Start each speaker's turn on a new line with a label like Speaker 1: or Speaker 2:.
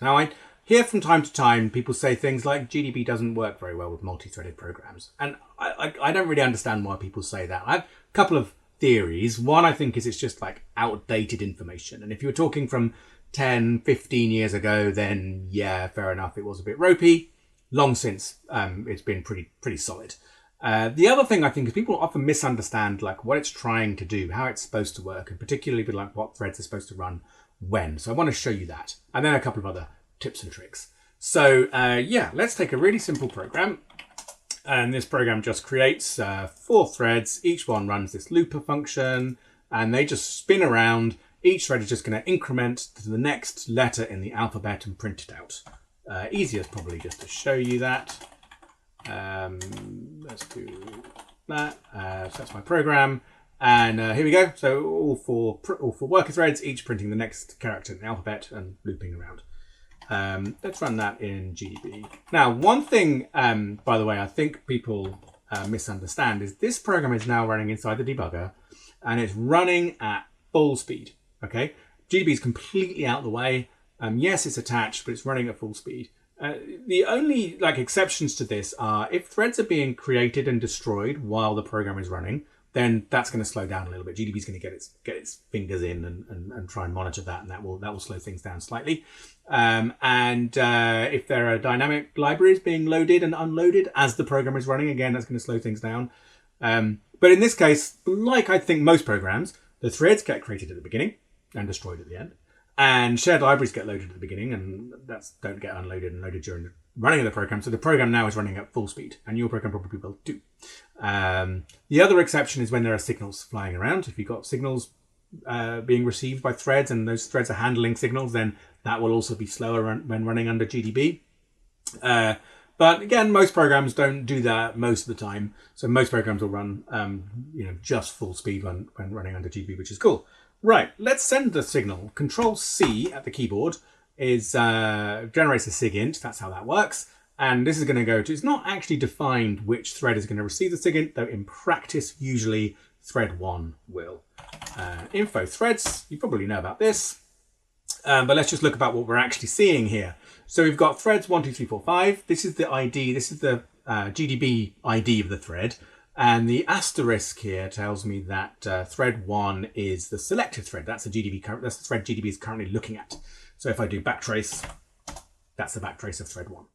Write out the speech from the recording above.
Speaker 1: Now, I hear from time to time people say things like GDB doesn't work very well with multi-threaded programs. And I don't really understand why people say that. I have a couple of theories. One, I think, is it's just like outdated information. And if you were talking from 10, 15 years ago, then yeah, fair enough, it was a bit ropey. Long since, it's been pretty solid. The other thing I think is people often misunderstand like what it's trying to do, how it's supposed to work, and particularly with like what threads are supposed to run when. So I want to show you that, and then a couple of other tips and tricks. So yeah, let's take a really simple program. And this program just creates 4 threads. Each one runs this looper function, and they just spin around. Each thread is just going to increment to the next letter in the alphabet and print it out. Easiest probably just to show you that. Let's do that. So that's my program. And here we go. So all four worker threads, each printing the next character in the alphabet and looping around. Let's run that in GDB. Now, one thing, by the way, I think people misunderstand is this program is now running inside the debugger and it's running at full speed. Okay, GDB is completely out of the way. Yes, it's attached, but it's running at full speed. The only exceptions to this are if threads are being created and destroyed while the program is running, then that's going to slow down a little bit. GDB is going to get its fingers in and try and monitor that, and that will slow things down slightly. If there are dynamic libraries being loaded and unloaded as the program is running, again, that's going to slow things down. But in this case, like I think most programs, the threads get created at the beginning and destroyed at the end. And shared libraries get loaded at the beginning and don't get unloaded and loaded during the running of the program. So the program now is running at full speed, and your program probably will too. The other exception is when there are signals flying around. If you've got signals being received by threads and those threads are handling signals, then that will also be slower when running under GDB. But again, most programs don't do that most of the time. So most programs will run just full speed when running under GDB, which is cool. Right, let's send the signal. Control C at the keyboard is generates a SIGINT. That's how that works. And this is going to go to, it's not actually defined which thread is going to receive the SIGINT, though in practice, usually thread 1 will. Info threads, you probably know about this. But let's just look about what we're actually seeing here. So we've got threads 1, 2, 3, 4, 5. This is the ID, this is the GDB ID of the thread. And the asterisk here tells me that thread 1 is the selected thread. That's the thread GDB is currently looking at. So if I do backtrace, that's the backtrace of thread 1.